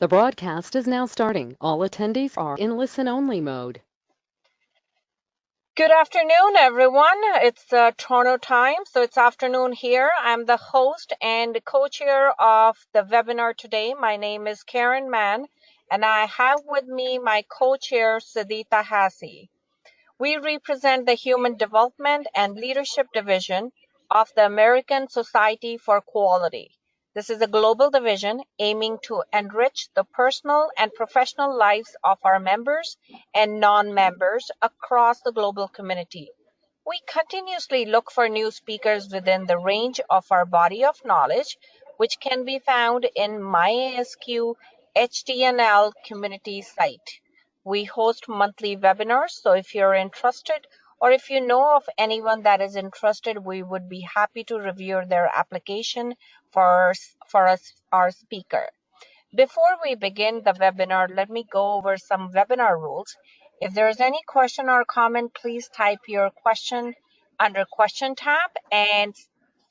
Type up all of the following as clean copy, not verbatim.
The broadcast is now starting. All attendees are in listen-only mode. Good afternoon, everyone. It's Toronto time, so it's afternoon here. I'm the host and co-chair of the webinar today. My name is Karen Mann, and I have with me my co-chair, Sadita Hassi. We represent the Human Development and Leadership Division of the American Society for Quality. This is a global division aiming to enrich the personal and professional lives of our members and non-members across the global community. We continuously look for new speakers within the range of our body of knowledge, which can be found in MyASQ HD&L community site. We host monthly webinars, so if you're interested or if you know of anyone that is interested, we would be happy to review their application for our speaker. Before we begin the webinar, let me go over some webinar rules. If there is any question or comment, please type your question under question tab, and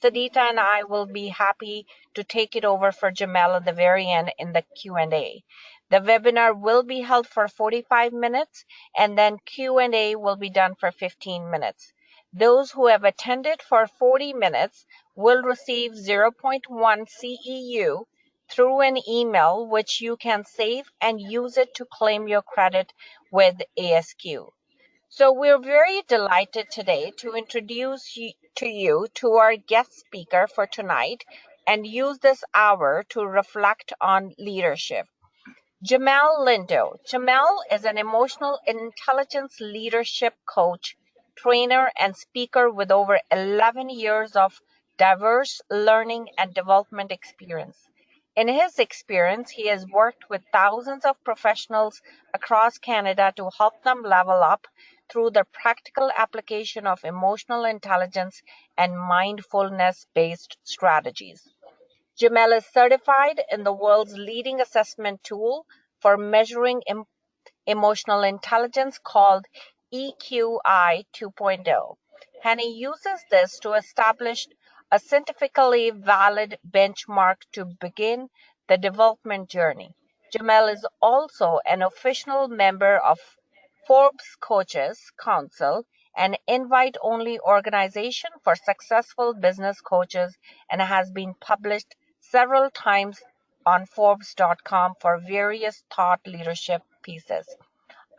Sadita and I will be happy to take it over for Jamelle at the very end in the Q&A. The webinar will be held for 45 minutes, and then Q&A will be done for 15 minutes. Those who have attended for 40 minutes will receive 0.1 CEU through an email, which you can save and use it to claim your credit with ASQ. So we're very delighted today to introduce you to our guest speaker for tonight and use this hour to reflect on leadership. Jamelle Lindo. Jamelle is an emotional intelligence leadership coach, trainer, and speaker with over 11 years of diverse learning and development experience. In his experience, he has worked with thousands of professionals across Canada to help them level up through the practical application of emotional intelligence and mindfulness-based strategies. Jamelle is certified in the world's leading assessment tool for measuring emotional intelligence called EQI 2.0, and he uses this to establish a scientifically valid benchmark to begin the development journey. Jamelle is also an official member of Forbes Coaches Council, an invite-only organization for successful business coaches, and has been published several times on Forbes.com for various thought leadership pieces.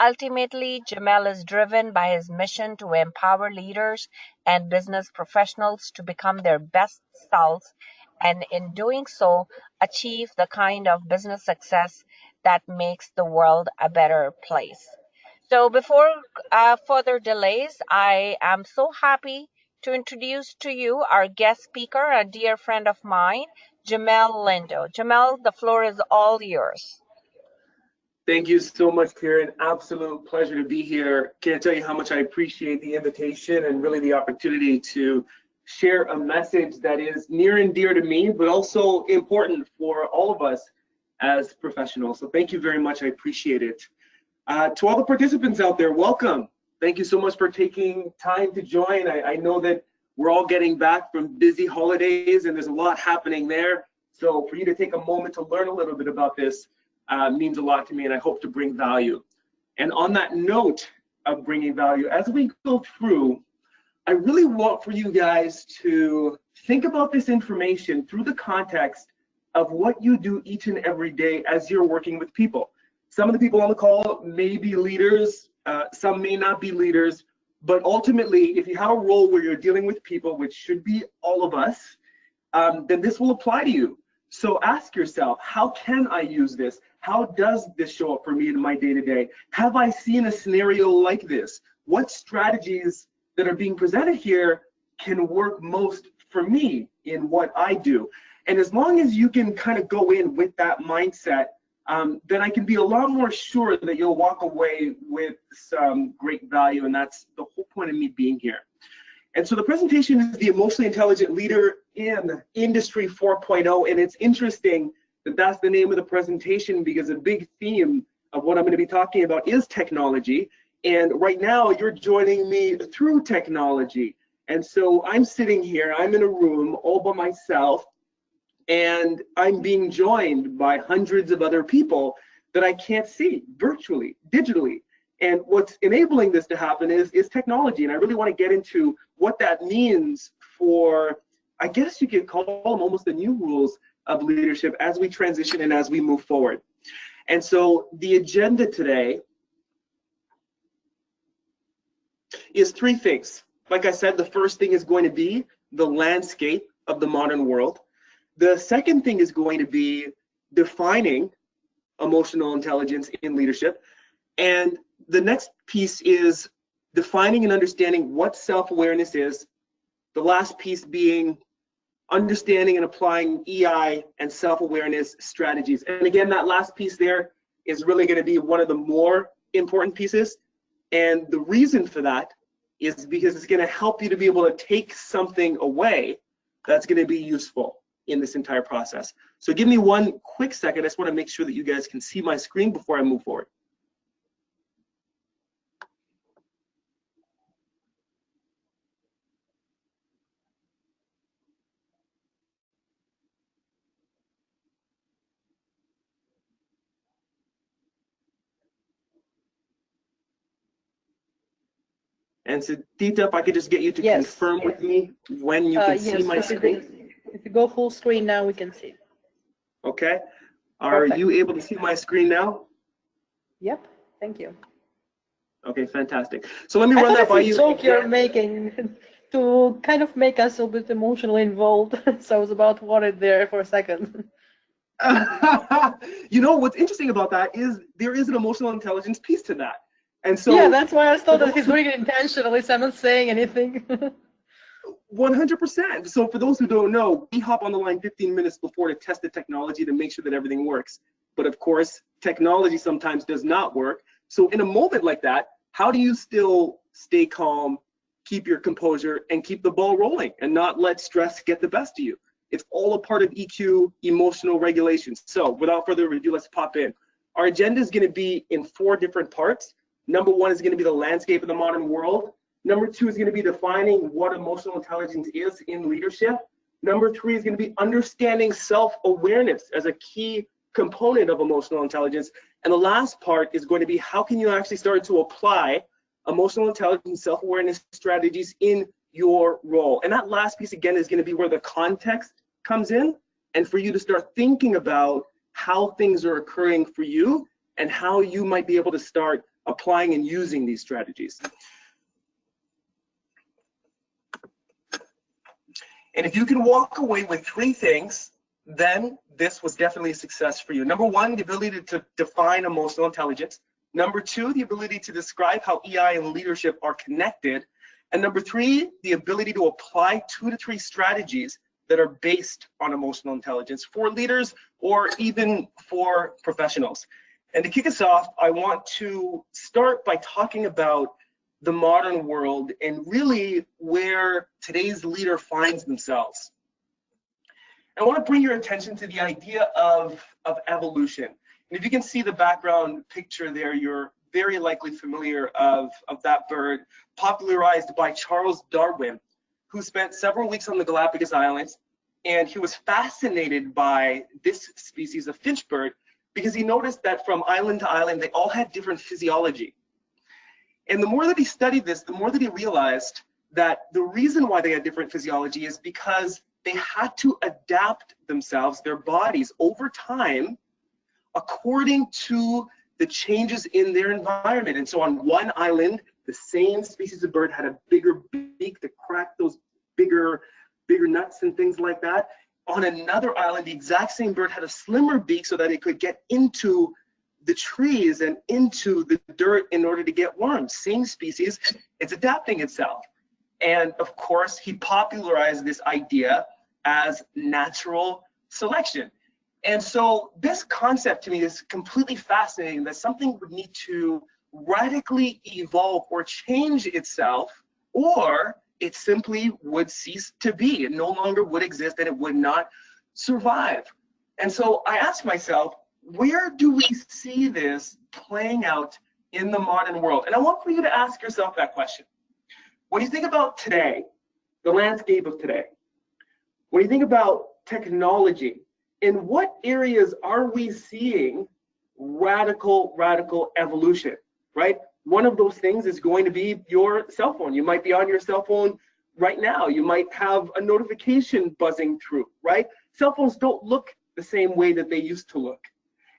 Ultimately, Jamelle is driven by his mission to empower leaders and business professionals to become their best selves, and in doing so, achieve the kind of business success that makes the world a better place. So before further delays, I am so happy to introduce to you our guest speaker, a dear friend of mine, Jamelle Lindo. Jamelle, the floor is all yours. Thank you so much, Karen. Absolute pleasure to be here. Can't tell you how much I appreciate the invitation and really the opportunity to share a message that is near and dear to me, but also important for all of us as professionals. So thank you very much. I appreciate it. To all the participants out there, welcome. Thank you so much for taking time to join. I know that we're all getting back from busy holidays and there's a lot happening there. So for you to take a moment to learn a little bit about this means a lot to me, and I hope to bring value. And on that note of bringing value, as we go through, I really want for you guys to think about this information through the context of what you do each and every day as you're working with people. Some of the people on the call may be leaders, some may not be leaders, but ultimately, if you have a role where you're dealing with people, which should be all of us, then this will apply to you. So ask yourself, how can I use this? How does this show up for me in my day-to-day? Have I seen a scenario like this? What strategies that are being presented here can work most for me in what I do? And as long as you can kind of go in with that mindset, then I can be a lot more sure that you'll walk away with some great value, and that's the whole point of me being here. And so the presentation is the Emotionally Intelligent Leader in Industry 4.0, and it's interesting that that's the name of the presentation because a big theme of what I'm going to be talking about is technology. And right now you're joining me through technology. And so I'm sitting here, I'm in a room all by myself, And I'm being joined by hundreds of other people that I can't see virtually, digitally. And what's enabling this to happen is technology. And I really want to get into what that means for, I guess you could call them almost the new rules of leadership as we transition and as we move forward. And so the agenda today is three things. Like I said, the first thing is going to be the landscape of the modern world. The second thing is going to be defining emotional intelligence in leadership. And the next piece is defining and understanding what self-awareness is. The last piece being understanding and applying EI and self-awareness strategies. And again, that last piece there is really going to be one of the more important pieces. And the reason for that is because it's going to help you to be able to take something away that's going to be useful in this entire process. So give me one quick second. I just want to make sure that you guys can see my screen before I move forward. And so, Dita, if I could just get you to confirm with me when you can see my screen. If you go full screen now, we can see. Okay. Are you able to see my screen now? Yep. Thank you. Okay, fantastic. So let me run that by you. I thought it's a joke you're making to kind of make us a bit emotionally involved. So I was about worried there for a second. You know, what's interesting about that is there is an emotional intelligence piece to that. And so yeah, that's why I thought that he's doing it intentionally, so I'm not saying anything. 100%. So for those who don't know, we hop on the line 15 minutes before to test the technology to make sure that everything works. But of course, technology sometimes does not work. So in a moment like that, how do you still stay calm, keep your composure, and keep the ball rolling and not let stress get the best of you? It's all a part of EQ, emotional regulation. So without further ado, let's pop in. Our agenda is going to be in 4 different parts. Number 1 is going to be the landscape of the modern world. Number 2 is going to be defining what emotional intelligence is in leadership. Number 3 is going to be understanding self-awareness as a key component of emotional intelligence. And the last part is going to be how can you actually start to apply emotional intelligence, self-awareness strategies in your role. And that last piece, again, is going to be where the context comes in and for you to start thinking about how things are occurring for you and how you might be able to start applying and using these strategies. And if you can walk away with 3 things, then this was definitely a success for you. Number 1, the ability to define emotional intelligence. Number 2, the ability to describe how EI and leadership are connected. And number 3, the ability to apply 2 to 3 strategies that are based on emotional intelligence for leaders or even for professionals. And to kick us off, I want to start by talking about the modern world and really where today's leader finds themselves. I want to bring your attention to the idea of evolution. And if you can see the background picture there, you're very likely familiar of that bird, popularized by Charles Darwin, who spent several weeks on the Galapagos Islands. And he was fascinated by this species of finch bird because he noticed that from island to island, they all had different physiology. And the more that he studied this, the more that he realized that the reason why they had different physiology is because they had to adapt themselves, their bodies, over time, according to the changes in their environment. And so on one island, the same species of bird had a bigger beak to crack those bigger nuts and things like that. On another island, the exact same bird had a slimmer beak so that it could get into the trees and into the dirt in order to get worms. Same species, it's adapting itself. And of course, he popularized this idea as natural selection. And so this concept to me is completely fascinating, that something would need to radically evolve or change itself, or it simply would cease to be. It no longer would exist and it would not survive. And so I asked myself, where do we see this playing out in the modern world? And I want for you to ask yourself that question. When you think about today, the landscape of today, when you think about technology. In what areas are we seeing radical evolution, right? One of those things is going to be your cell phone. You might be on your cell phone right now. You might have a notification buzzing through, right? Cell phones don't look the same way that they used to look.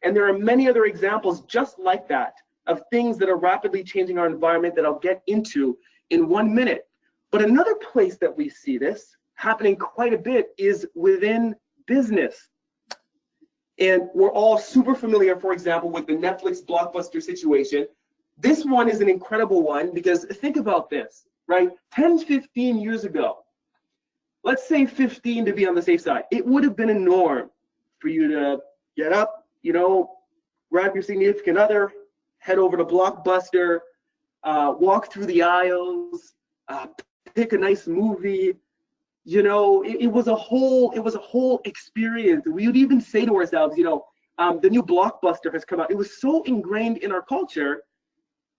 And there are many other examples just like that of things that are rapidly changing our environment that I'll get into in 1 minute. But another place that we see this happening quite a bit is within business. And we're all super familiar, for example, with the Netflix blockbuster situation. This one is an incredible one because think about this, right? 10, 15 years ago, let's say 15 to be on the safe side, it would have been a norm for you to get up, you know, grab your significant other, head over to Blockbuster, walk through the aisles, pick a nice movie. You know, it was a whole experience. We would even say to ourselves, you know, the new Blockbuster has come out. It was so ingrained in our culture.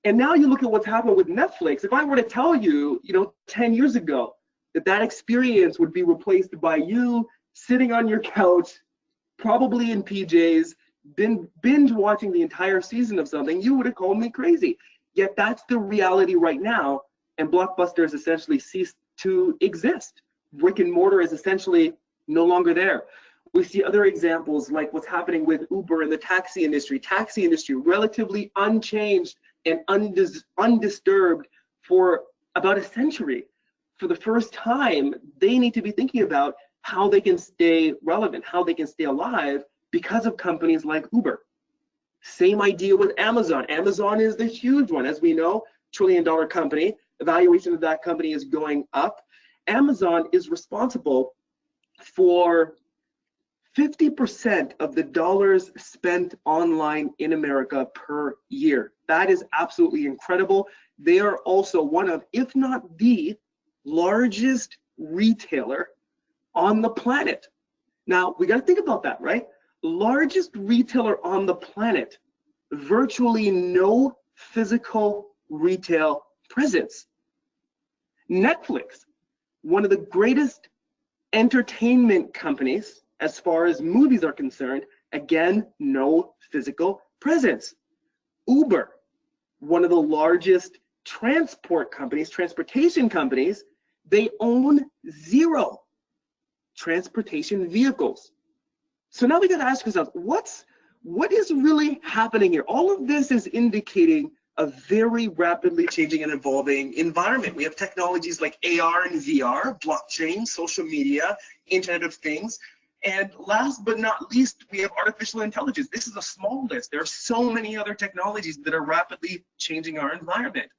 And now you look at what's happened with Netflix. If I were to tell you, you know, 10 years ago, that experience would be replaced by you sitting on your couch, probably in PJs, binge watching the entire season of something, you would have called me crazy. Yet that's the reality right now, and Blockbuster has essentially ceased to exist. Brick and mortar is essentially no longer there. We see other examples like what's happening with Uber and the taxi industry. Taxi industry relatively unchanged and undisturbed for about a century. For the first time, they need to be thinking about how they can stay relevant, how they can stay alive because of companies like Uber. Same idea with Amazon. Amazon is the huge one, as we know, $1 trillion company. The valuation of that company is going up. Amazon is responsible for 50% of the dollars spent online in America per year. That is absolutely incredible. They are also one of, if not the largest retailer on the planet. Now, we got to think about that, right? Largest retailer on the planet, virtually no physical retail presence. Netflix, one of the greatest entertainment companies as far as movies are concerned, again, no physical presence. Uber, one of the largest transportation companies, they own 0 transportation vehicles. So now we got to ask ourselves, what is really happening here? All of this is indicating a very rapidly changing and evolving environment. We have technologies like AR and VR, blockchain, social media, Internet of Things, and last but not least, we have artificial intelligence. This is a small list. There are so many other technologies that are rapidly changing our environment.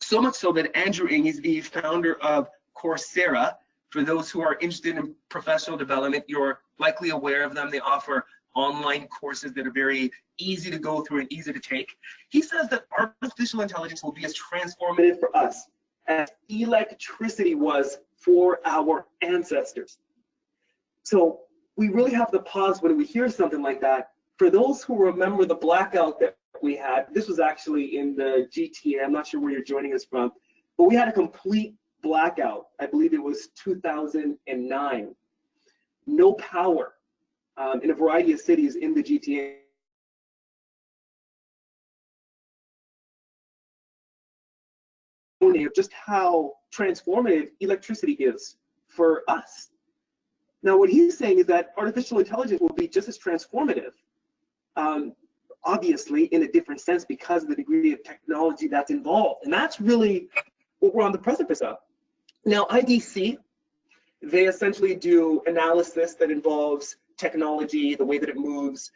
So much so that Andrew Ng, he's the founder of Coursera. For those who are interested in professional development, you're likely aware of them. They offer online courses that are very easy to go through and easy to take. He says that artificial intelligence will be as transformative for us as electricity was for our ancestors. So we really have to pause when we hear something like that. For those who remember the blackout that we had, this was actually in the GTA, I'm not sure where you're joining us from, but we had a complete blackout. I believe it was 2009. No power in a variety of cities in the GTA. Just how transformative electricity is for us. Now, what he's saying is that artificial intelligence will be just as transformative, obviously in a different sense because of the degree of technology that's involved. And that's really what we're on the precipice of. Now, IDC, they essentially do analysis that involves technology, the way that it moves,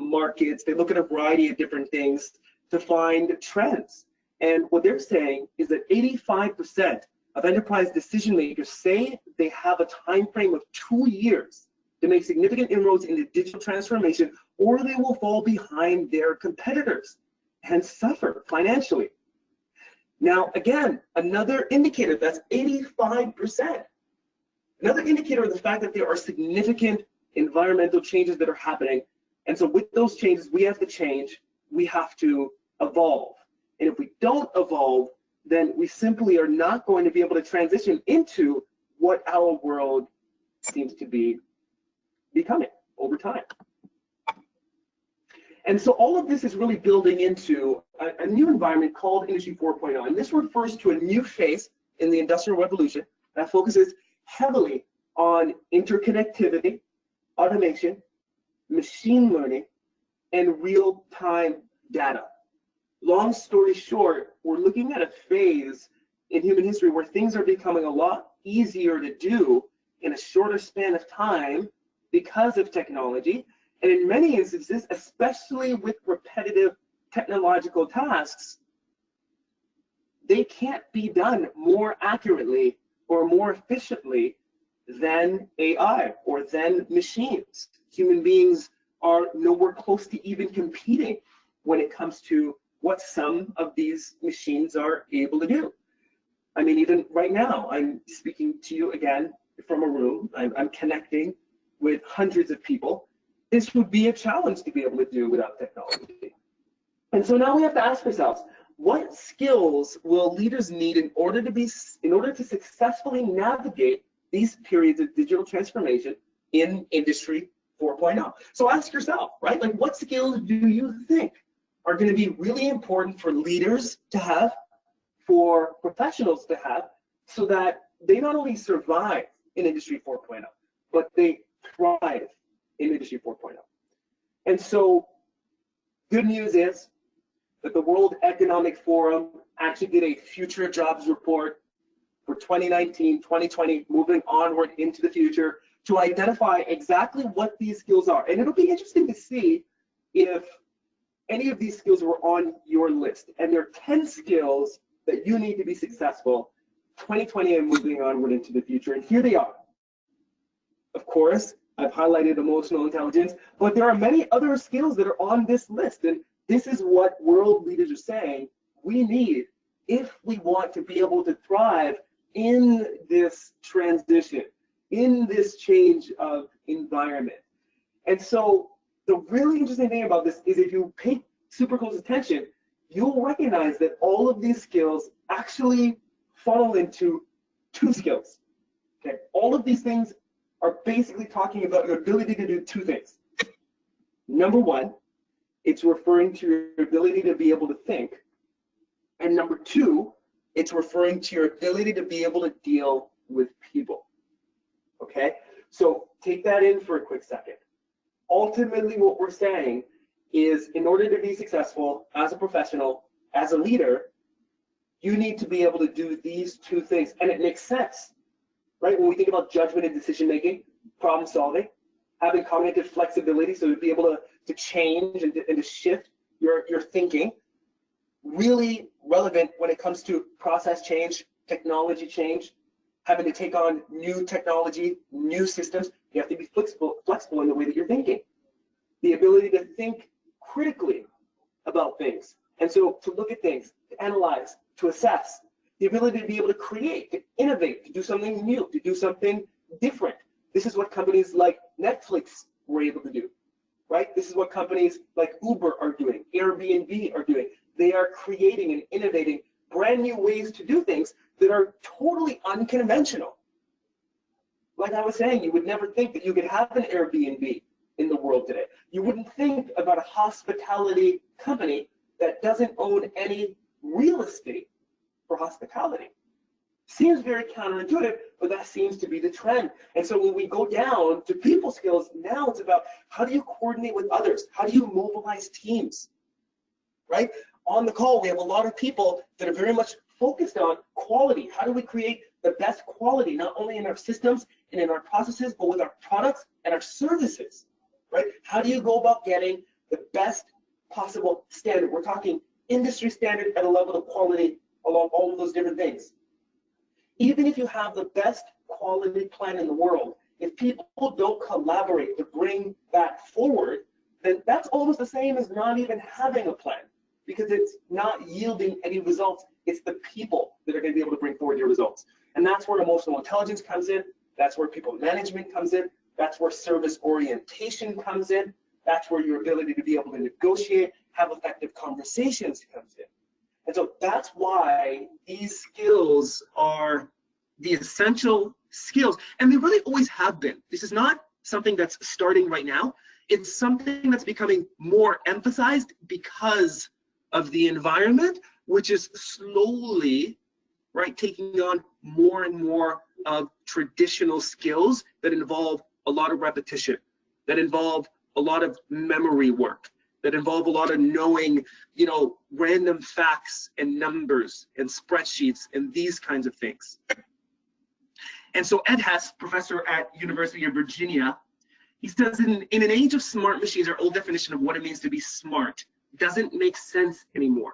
markets. They look at a variety of different things to find trends. And what they're saying is that 85% of enterprise decision makers say they have a time frame of 2 years to make significant inroads into digital transformation, or they will fall behind their competitors and suffer financially. Now, again, another indicator, that's 85%. Another indicator of the fact that there are significant environmental changes that are happening. And so with those changes, we have to change, we have to evolve. And if we don't evolve, then we simply are not going to be able to transition into what our world seems to be becoming over time. And so all of this is really building into a new environment called Industry 4.0. And this refers to a new phase in the Industrial Revolution that focuses heavily on interconnectivity, automation, machine learning, and real-time data. Long story short, we're looking at a phase in human history where things are becoming a lot easier to do in a shorter span of time because of technology. And in many instances, especially with repetitive technological tasks, they can't be done more accurately or more efficiently than AI or than machines. Human beings are nowhere close to even competing when it comes to what some of these machines are able to do. I mean, even right now, I'm speaking to you again from a room. I'm connecting with hundreds of people. This would be a challenge to be able to do without technology. And so now we have to ask ourselves, what skills will leaders need in order to successfully navigate these periods of digital transformation in Industry 4.0? So ask yourself, right? Like, what skills do you think are going to be really important for leaders to have, for professionals to have, so that they not only survive in Industry 4.0, but they thrive in Industry 4.0. And so good news is that the World Economic Forum actually did a future jobs report for 2019, 2020, moving onward into the future, to identify exactly what these skills are. And it'll be interesting to see if any of these skills were on your list. And there are 10 skills that you need to be successful 2020 and moving onward into the future. And here they are. Of course, I've highlighted emotional intelligence, but there are many other skills that are on this list. And this is what world leaders are saying we need if we want to be able to thrive in this transition, in this change of environment. And so the really interesting thing about this is if you pay super close attention, you'll recognize that all of these skills actually funnel into two skills. Okay, all of these things are basically talking about your ability to do two things. Number one, it's referring to your ability to be able to think. And number two, it's referring to your ability to be able to deal with people. Okay, so take that in for a quick second. Ultimately, what we're saying is, in order to be successful as a professional, as a leader, you need to be able to do these two things. And it makes sense, right? When we think about judgment and decision making, problem solving, having cognitive flexibility, so to be able to change and to shift your thinking, really relevant when it comes to process change, technology change, having to take on new technology, new systems. You have to be flexible in the way that you're thinking. The ability to think critically about things. And so to look at things, to analyze, to assess, the ability to be able to create, to innovate, to do something new, to do something different. This is what companies like Netflix were able to do, right? This is what companies like Uber are doing, Airbnb are doing. They are creating and innovating brand new ways to do things that are totally unconventional. Like I was saying, you would never think that you could have an Airbnb in the world today. You wouldn't think about a hospitality company that doesn't own any real estate for hospitality. Seems very counterintuitive, but that seems to be the trend. And so when we go down to people skills, now it's about how do you coordinate with others? How do you mobilize teams, right? On the call, we have a lot of people that are very much focused on quality. How do we create the best quality, not only in our systems and in our processes, but with our products and our services, right? How do you go about getting the best possible standard? We're talking industry standard at a level of quality along all of those different things. Even if you have the best quality plan in the world, if people don't collaborate to bring that forward, then that's almost the same as not even having a plan, because it's not yielding any results. It's the people that are going to be able to bring forward your results. And that's where emotional intelligence comes in. That's where people management comes in. That's where service orientation comes in. That's where your ability to be able to negotiate, have effective conversations comes in. And so that's why these skills are the essential skills, and they really always have been. This is not something that's starting right now. It's something that's becoming more emphasized because of the environment, which is slowly, right, taking on more and more of traditional skills that involve a lot of repetition, that involve a lot of memory work, that involve a lot of knowing, you know, random facts and numbers and spreadsheets and these kinds of things. And so Ed Hess, professor at University of Virginia, he says in an age of smart machines, our old definition of what it means to be smart doesn't make sense anymore.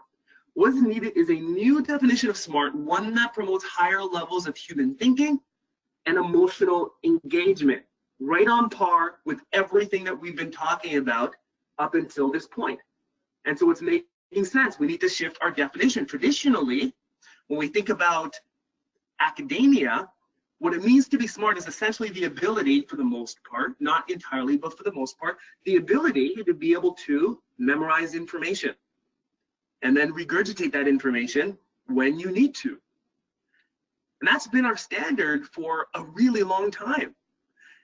What's needed is a new definition of smart, one that promotes higher levels of human thinking and emotional engagement, right on par with everything that we've been talking about up until this point. And so it's making sense. We need to shift our definition. Traditionally, when we think about academia, what it means to be smart is essentially the ability, for the most part, not entirely, but for the most part, the ability to be able to memorize information and then regurgitate that information when you need to. And that's been our standard for a really long time.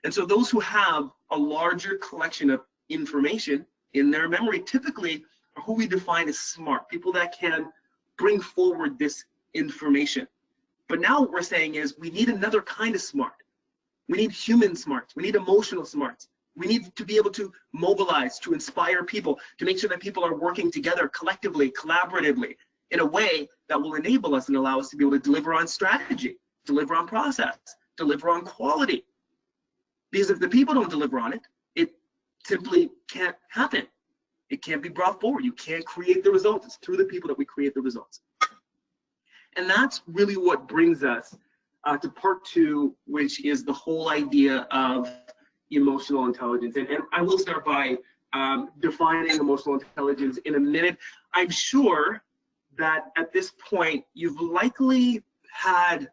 And so those who have a larger collection of information in their memory typically are who we define as smart, people that can bring forward this information. But now what we're saying is we need another kind of smart. We need human smarts. We need emotional smarts. We need to be able to mobilize, to inspire people, to make sure that people are working together collectively, collaboratively, in a way that will enable us and allow us to be able to deliver on strategy, deliver on process, deliver on quality. Because if the people don't deliver on it, it simply can't happen. It can't be brought forward. You can't create the results. It's through the people that we create the results. And that's really what brings us to part two, which is the whole idea of emotional intelligence. And I will start by defining emotional intelligence in a minute. I'm sure that at this point, you've likely had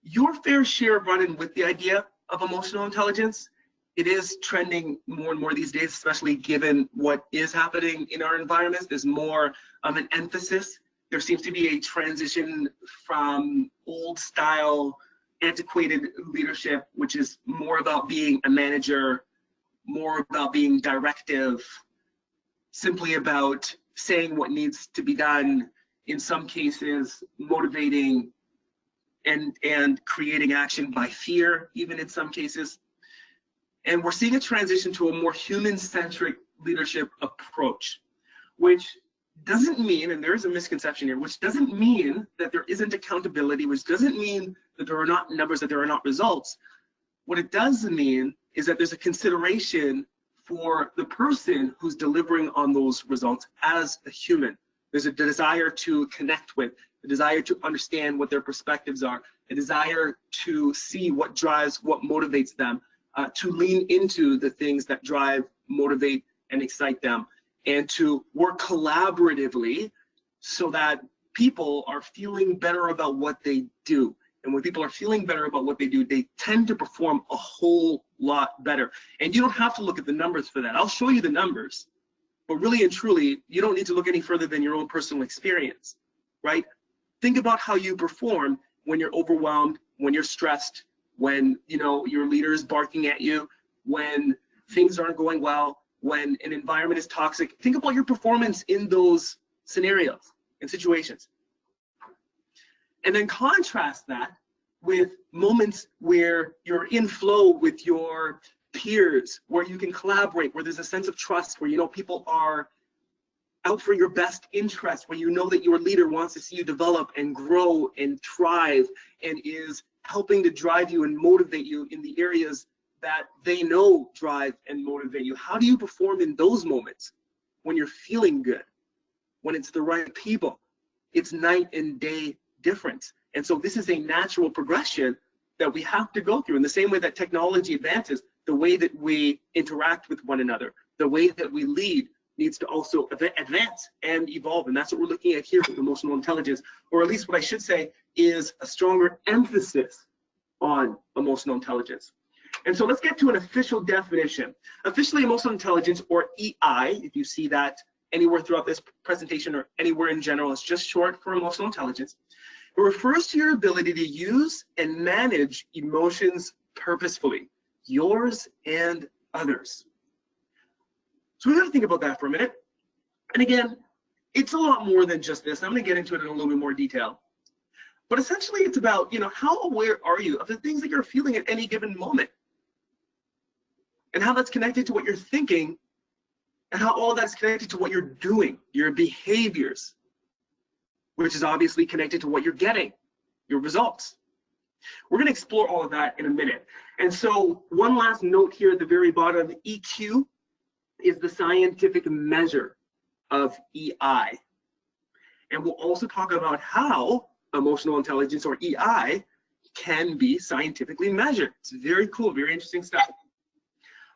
your fair share of run-in with the idea of emotional intelligence. It is trending more and more these days, especially given what is happening in our environments. There's more of an emphasis. There seems to be a transition from old style, antiquated leadership, which is more about being a manager, more about being directive, simply about saying what needs to be done, in some cases motivating and creating action by fear, even in some cases. And we're seeing a transition to a more human-centric leadership approach, which doesn't mean, and there is a misconception here, which doesn't mean that there isn't accountability, which doesn't mean that there are not numbers, that there are not results. What it does mean is that there's a consideration for the person who's delivering on those results as a human. There's a desire to connect with, a desire to understand what their perspectives are, a desire to see what drives, what motivates them, to lean into the things that drive, motivate, and excite them, and to work collaboratively so that people are feeling better about what they do. And when people are feeling better about what they do, they tend to perform a whole lot better. And you don't have to look at the numbers for that. I'll show you the numbers, but really and truly, you don't need to look any further than your own personal experience, right? Think about how you perform when you're overwhelmed, when you're stressed, when your leader is barking at you, when things aren't going well, when an environment is toxic. Think about your performance in those scenarios and situations. And then contrast that with moments where you're in flow with your peers, where you can collaborate, where there's a sense of trust, where people are out for your best interest, where you know that your leader wants to see you develop and grow and thrive and is helping to drive you and motivate you in the areas that they know drive and motivate you. How do you perform in those moments when you're feeling good, when it's the right people? It's night and day difference. And so this is a natural progression that we have to go through. In the same way that technology advances, the way that we interact with one another, the way that we lead needs to also advance and evolve. And that's what we're looking at here with emotional intelligence, or at least what I should say is a stronger emphasis on emotional intelligence. And so let's get to an official definition. Officially, emotional intelligence, or EI, if you see that anywhere throughout this presentation or anywhere in general, it's just short for emotional intelligence. It refers to your ability to use and manage emotions purposefully, yours and others. So we got to think about that for a minute. And again, it's a lot more than just this. I'm going to get into it in a little bit more detail. But essentially, it's about, how aware are you of the things that you're feeling at any given moment? And how that's connected to what you're thinking, and how all that's connected to what you're doing, your behaviors, which is obviously connected to what you're getting, your results. We're going to explore all of that in a minute. And so one last note here at the very bottom, EQ is the scientific measure of EI. And we'll also talk about how emotional intelligence, or EI, can be scientifically measured. It's very cool, very interesting stuff.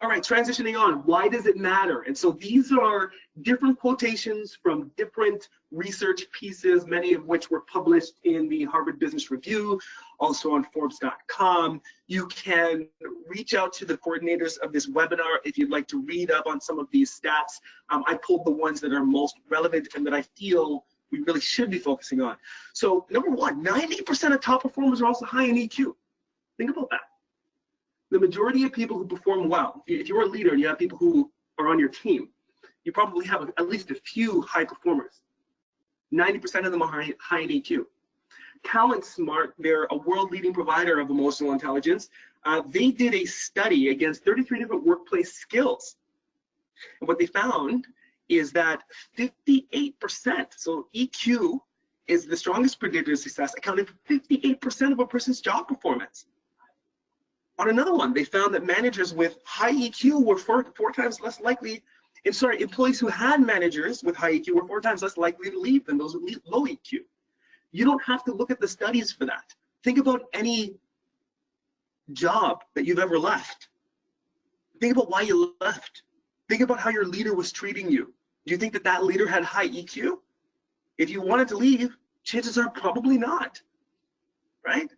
All right, transitioning on, why does it matter? And so these are different quotations from different research pieces, many of which were published in the Harvard Business Review, also on Forbes.com. You can reach out to the coordinators of this webinar if you'd like to read up on some of these stats. I pulled the ones that are most relevant and that I feel we really should be focusing on. So number one, 90% of top performers are also high in EQ. Think about that. The majority of people who perform well, if you're a leader and you have people who are on your team, you probably have at least a few high performers. 90% of them are high in EQ. Talent Smart, they're a world-leading provider of emotional intelligence. They did a study against 33 different workplace skills. And what they found is that 58%, so EQ is the strongest predictor of success, accounting for 58% of a person's job performance. On another one, they found that managers with high EQ were four times less likely, employees who had managers with high EQ were 4 times less likely to leave than those with low EQ. You don't have to look at the studies for that. Think about any job that you've ever left. Think about why you left. Think about how your leader was treating you. Do you think that that leader had high EQ? If you wanted to leave, chances are probably not, right?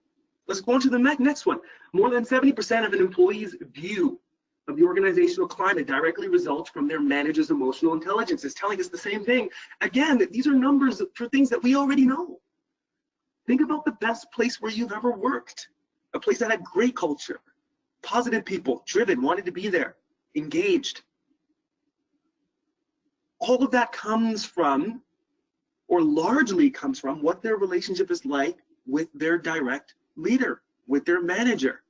Let's go on to the next one. More than 70% of an employee's view of the organizational climate directly results from their manager's emotional intelligence. It's telling us the same thing. Again, these are numbers for things that we already know. Think about the best place where you've ever worked. A place that had great culture, positive people, driven, wanted to be there, engaged. All of that comes from, or largely comes from, what their relationship is like with their direct leader, with their manager.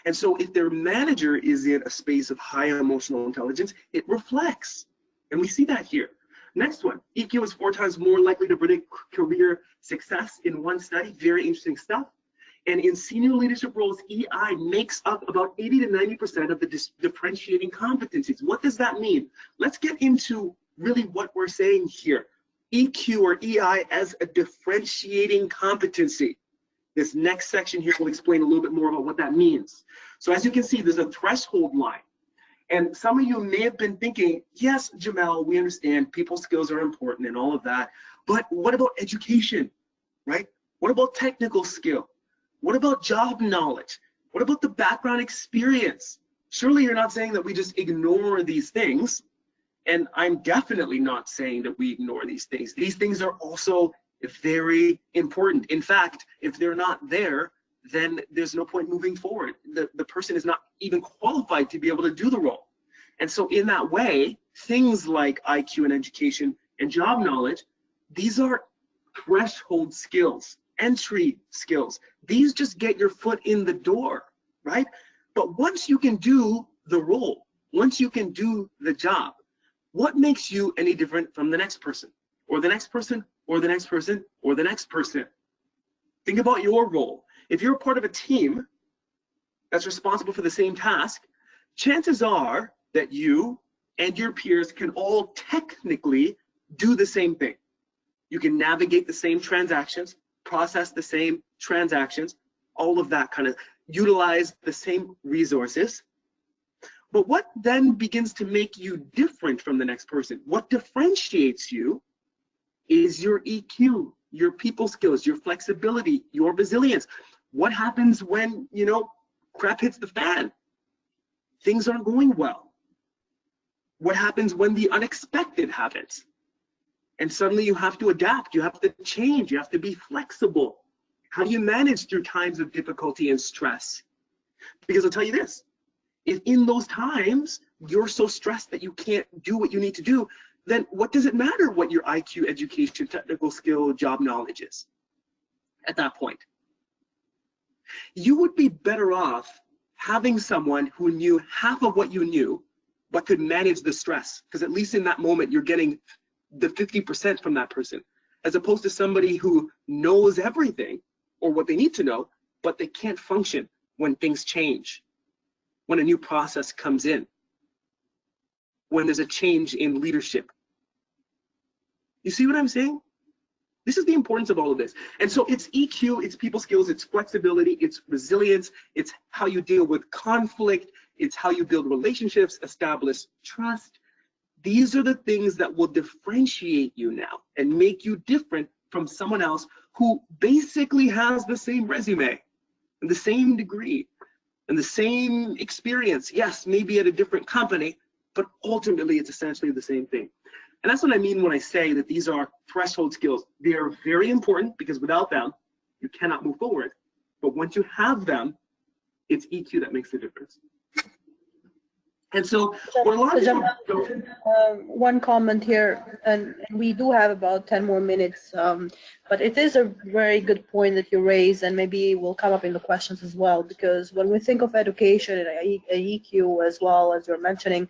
And so if their manager is in a space of high emotional intelligence, it reflects. And we see that here. Next one, EQ is 4 times more likely to predict career success in one study. Very interesting stuff. And in senior leadership roles, EI makes up about 80 to 90% of the differentiating competencies. What does that mean? Let's get into really what we're saying here. EQ, or EI, as a differentiating competency. This next section here will explain a little bit more about what that means. So as you can see, there's a threshold line. And some of you may have been thinking, yes, Jamelle, we understand people skills are important and all of that, but what about education, right? What about technical skill? What about job knowledge? What about the background experience? Surely you're not saying that we just ignore these things. And I'm definitely not saying that we ignore these things. These things are also very important. In fact, if they're not there, then there's no point moving forward. The person is not even qualified to be able to do the role. And so in that way, things like IQ and education and job knowledge, these are threshold skills, entry skills. These just get your foot in the door, right? But once you can do the role, once you can do the job, what makes you any different from the next person, or the next person, or the next person, or the next person? Think about your role. If you're a part of a team that's responsible for the same task, chances are that you and your peers can all technically do the same thing. You can navigate the same transactions, process the same transactions, all of that kind of, utilize the same resources. But what then begins to make you different from the next person? What differentiates you is your EQ, your people skills, your flexibility, your resilience. What happens when, crap hits the fan? Things aren't going well. What happens when the unexpected happens? And suddenly you have to adapt, you have to change, you have to be flexible. How do you manage through times of difficulty and stress? Because I'll tell you this, if in those times you're so stressed that you can't do what you need to do, then what does it matter what your IQ, education, technical skill, job knowledge is at that point? You would be better off having someone who knew half of what you knew, but could manage the stress, because at least in that moment you're getting the 50% from that person, as opposed to somebody who knows everything or what they need to know, but they can't function when things change, when a new process comes in, when there's a change in leadership. You see what I'm saying? This is the importance of all of this. And so it's EQ, it's people skills, it's flexibility, it's resilience, it's how you deal with conflict, it's how you build relationships, establish trust. These are the things that will differentiate you now and make you different from someone else who basically has the same resume and the same degree and the same experience. Yes, maybe at a different company, but ultimately it's essentially the same thing. And that's what I mean when I say that these are threshold skills. They are very important because without them, you cannot move forward. But once you have them, it's EQ that makes the difference. And so what a lot of people one comment here, and we do have about 10 more minutes, but it is a very good point that you raise, and maybe will come up in the questions as well, because when we think of education and EQ as well, as you're mentioning,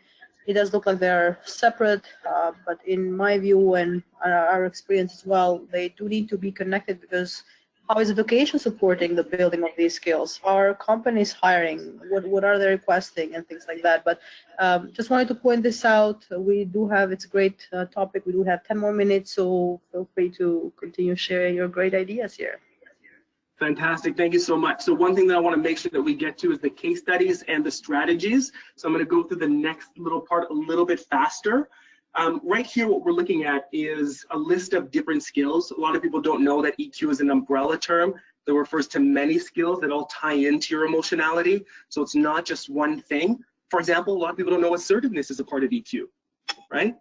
it does look like they're separate, but in my view and our experience as well, they do need to be connected, because how is education supporting the building of these skills? Are companies hiring? What are they requesting and things like that? But just wanted to point this out. We do have, it's a great topic. We do have 10 more minutes, so feel free to continue sharing your great ideas here. Fantastic, thank you so much. So one thing that I want to make sure that we get to is the case studies and the strategies. So I'm going to go through the next little part a little bit faster. Right here, what we're looking at is a list of different skills. A lot of people don't know that EQ is an umbrella term that refers to many skills that all tie into your emotionality. So it's not just one thing. For example, a lot of people don't know assertiveness is a part of EQ, right?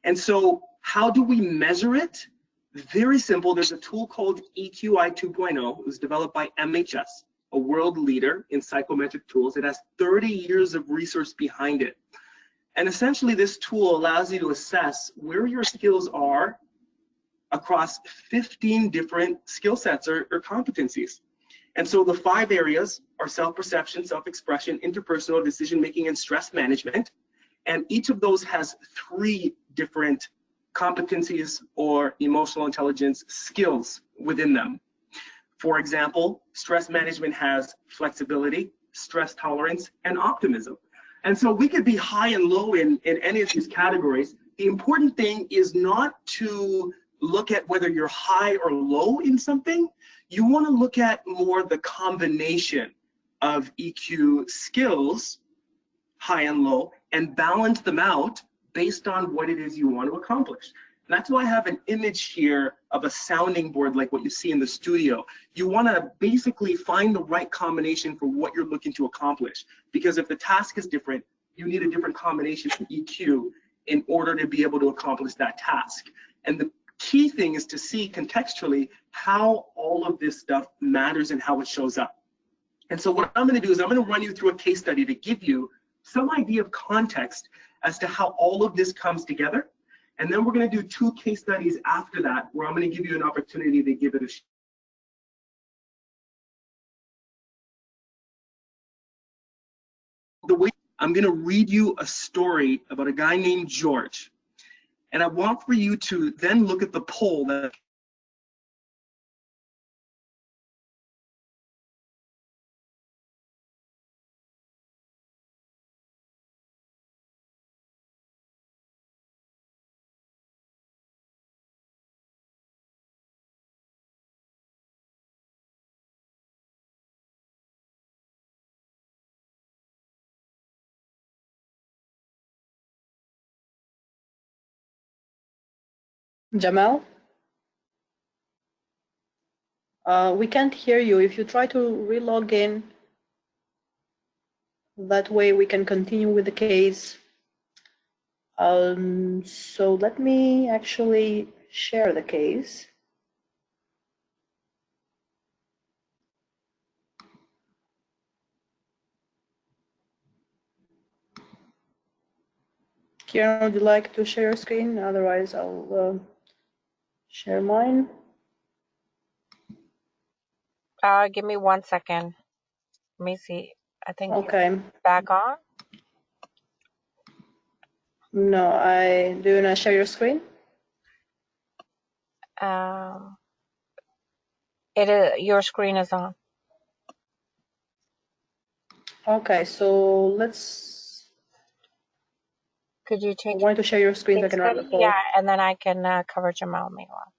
And so how do we measure it? Very simple. There's a tool called EQI 2.0. It was developed by MHS, a world leader in psychometric tools. It has 30 years of research behind it. And essentially, this tool allows you to assess where your skills are across 15 different skill sets or competencies. And so the 5 areas are self-perception, self-expression, interpersonal, decision-making, and stress management. And each of those has 3 different competencies or emotional intelligence skills within them. For example, stress management has flexibility, stress tolerance, and optimism. And so we could be high and low in any of these categories. The important thing is not to look at whether you're high or low in something. You want to look at more the combination of EQ skills, high and low, and balance them out based on what it is you want to accomplish. And that's why I have an image here of a sounding board like what you see in the studio. You want to basically find the right combination for what you're looking to accomplish. Because if the task is different, you need a different combination of EQ in order to be able to accomplish that task. And the key thing is to see contextually how all of this stuff matters and how it shows up. And so what I'm going to do is I'm going to run you through a case study to give you some idea of context as to how all of this comes together. And then we're going to do 2 case studies after that, where I'm going to give you an opportunity to give it a shot. The way I'm going to read you a story about a guy named George. And I want for you to then look at the poll that Jamelle? We can't hear you. If you try to re-log in, that way we can continue with the case. So let me actually share the case. Kieran, would you like to share your screen? Otherwise, I'll share mine. Give me 1 second. Let me see. I think Okay. back on. No, do you want to share your screen? Your screen is on. Okay, so let's. Could you I take want to share your screen so I can run the poll. Yeah, and then I can cover Jamelle meanwhile.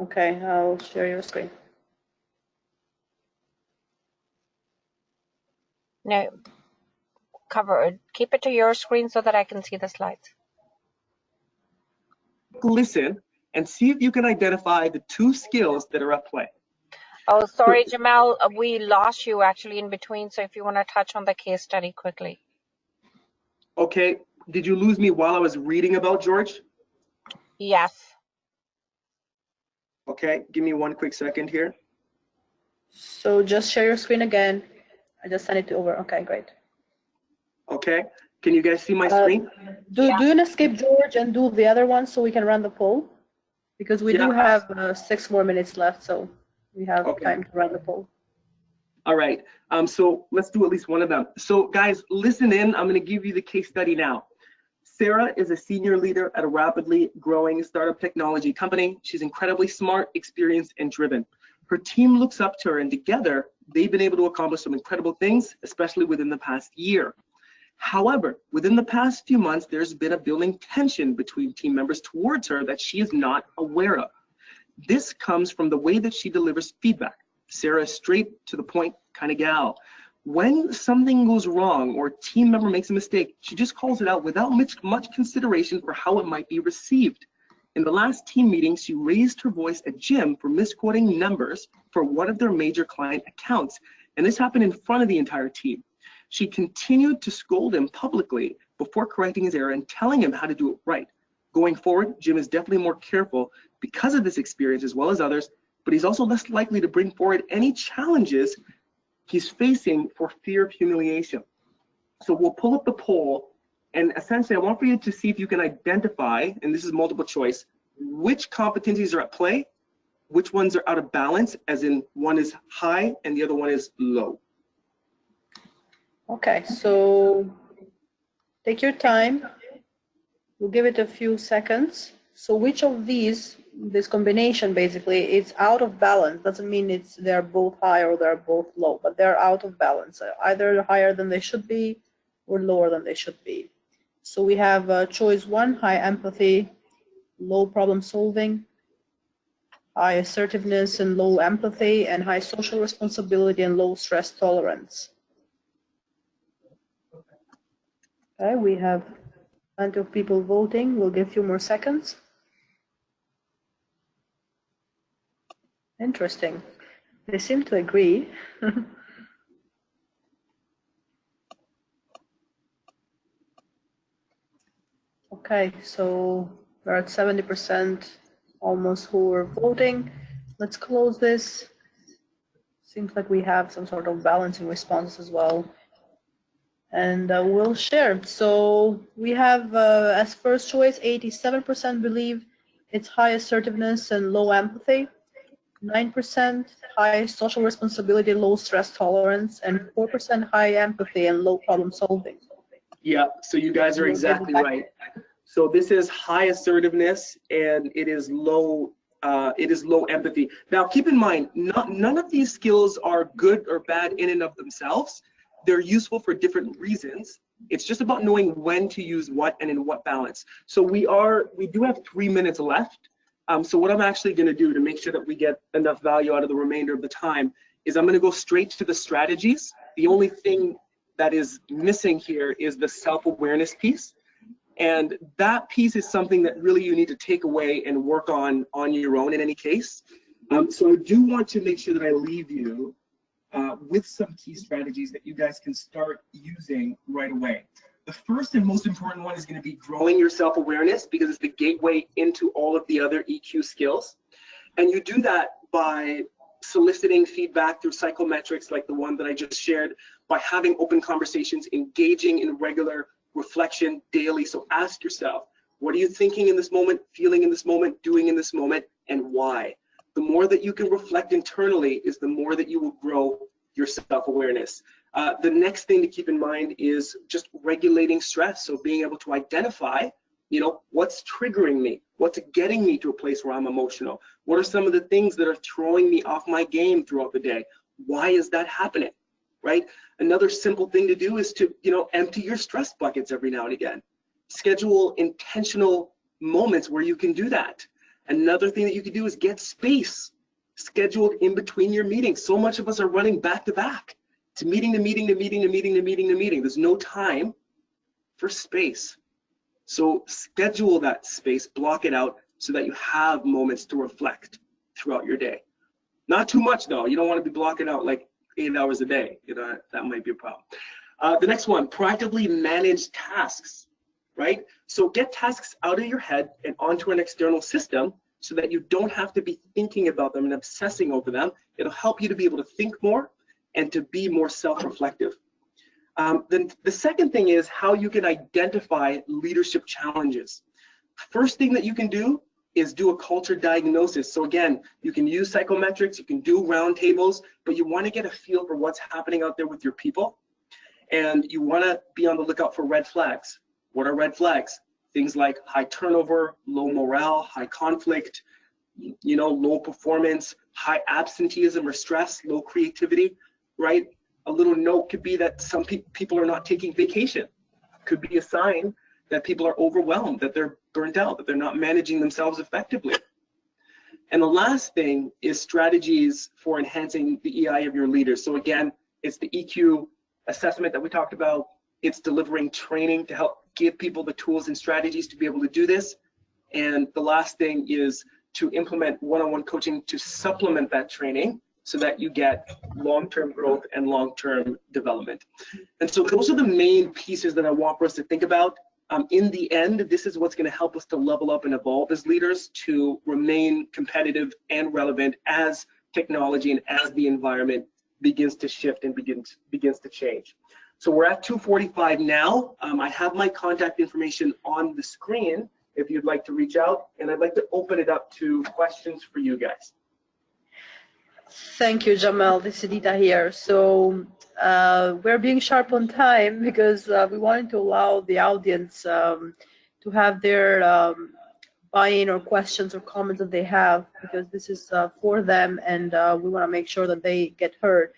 Okay, I'll share your screen. No, keep it to your screen so that I can see the slides. Listen and see if you can identify the two skills that are at play. Oh, sorry, Jamelle, we lost you actually in between. So if you want to touch on the case study quickly. Okay, did you lose me while I was reading about George? Yes. Okay, give me 1 quick second here. So just share your screen again. I just sent it over. Okay, great. Okay, can you guys see my screen? Do you want to skip George and do the other one so we can run the poll? Because we do have 6 more minutes left, so we have time to run the poll. All right, so let's do at least one of them. So guys, listen in. I'm going to give you the case study now. Sarah is a senior leader at a rapidly growing startup technology company. She's incredibly smart, experienced, and driven. Her team looks up to her, and together, they've been able to accomplish some incredible things, especially within the past year. However, within the past few months, there's been a building tension between team members towards her that she is not aware of. This comes from the way that she delivers feedback. Sarah is straight to the point kind of gal. When something goes wrong or a team member makes a mistake, she just calls it out without much consideration for how it might be received. In the last team meeting, she raised her voice at Jim for misquoting numbers for one of their major client accounts, and this happened in front of the entire team. She continued to scold him publicly before correcting his error and telling him how to do it right. Going forward, Jim is definitely more careful because of this experience as well as others, but he's also less likely to bring forward any challenges he's facing for fear of humiliation. So we'll pull up the poll, and essentially I want for you to see if you can identify, and this is multiple choice, which competencies are at play, which ones are out of balance, as in one is high and the other one is low. Okay, so take your time. We'll give it a few seconds. So which of these, this combination basically, it's out of balance. Doesn't mean they're both high or they're both low, but they're out of balance. Either higher than they should be or lower than they should be. So we have choice 1, high empathy, low problem solving, high assertiveness and low empathy, and high social responsibility and low stress tolerance. Okay, we have plenty of people voting. We'll give a few more seconds. Interesting. They seem to agree. Okay, so we're at 70% almost who are voting. Let's close this. Seems like we have some sort of balancing response as well. And we'll share. So we have as first choice, 87% believe it's high assertiveness and low empathy, 9% high social responsibility, low stress tolerance, and 4% high empathy and low problem solving. Yeah, so you guys are exactly right. So this is high assertiveness and it is low empathy. Now keep in mind, none of these skills are good or bad in and of themselves. They're useful for different reasons. It's just about knowing when to use what and in what balance. So we do have 3 minutes left. So what I'm actually going to do to make sure that we get enough value out of the remainder of the time is I'm going to go straight to the strategies. The only thing that is missing here is the self-awareness piece. And that piece is something that really you need to take away and work on your own in any case. So I do want to make sure that I leave you with some key strategies that you guys can start using right away. The first and most important one is going to be growing your self-awareness, because it's the gateway into all of the other EQ skills. And you do that by soliciting feedback through psychometrics like the one that I just shared, by having open conversations, engaging in regular reflection daily. So ask yourself, what are you thinking in this moment, feeling in this moment, doing in this moment, and why? The more that you can reflect internally is the more that you will grow your self-awareness. The next thing to keep in mind is just regulating stress. So being able to identify, what's triggering me, what's getting me to a place where I'm emotional, what are some of the things that are throwing me off my game throughout the day, why is that happening, right? Another simple thing to do is to, empty your stress buckets every now and again. Schedule intentional moments where you can do that. Another thing that you can do is get space scheduled in between your meetings. So much of us are running back to back. It's meeting to meeting to meeting to meeting to meeting to meeting. There's no time for space. So schedule that space, block it out so that you have moments to reflect throughout your day. Not too much though. You don't want to be blocking out like 8 hours a day. That might be a problem. The next one, proactively manage tasks, right? So get tasks out of your head and onto an external system so that you don't have to be thinking about them and obsessing over them. It'll help you to be able to think more and to be more self-reflective. Then the second thing is how you can identify leadership challenges. First thing that you can do is do a culture diagnosis. So again, you can use psychometrics, you can do roundtables, but you want to get a feel for what's happening out there with your people. And you want to be on the lookout for red flags. What are red flags? Things like high turnover, low morale, high conflict, low performance, high absenteeism or stress, low creativity, right? A little note could be that some people are not taking vacation. Could be a sign that people are overwhelmed, that they're burnt out, that they're not managing themselves effectively. And the last thing is strategies for enhancing the EI of your leaders. So again, it's the EQ assessment that we talked about. It's delivering training to help give people the tools and strategies to be able to do this. And the last thing is to implement one-on-one coaching to supplement that training so that you get long-term growth and long-term development. And so those are the main pieces that I want for us to think about. In the end, this is what's going to help us to level up and evolve as leaders to remain competitive and relevant as technology and as the environment begins to shift and begins to change. So we're at 2:45 now. I have my contact information on the screen if you'd like to reach out, and I'd like to open it up to questions for you guys. Thank you, Jamelle. This is Dita here. So we're being sharp on time because we wanted to allow the audience to have their buy-in or questions or comments that they have, because this is for them, and we want to make sure that they get heard.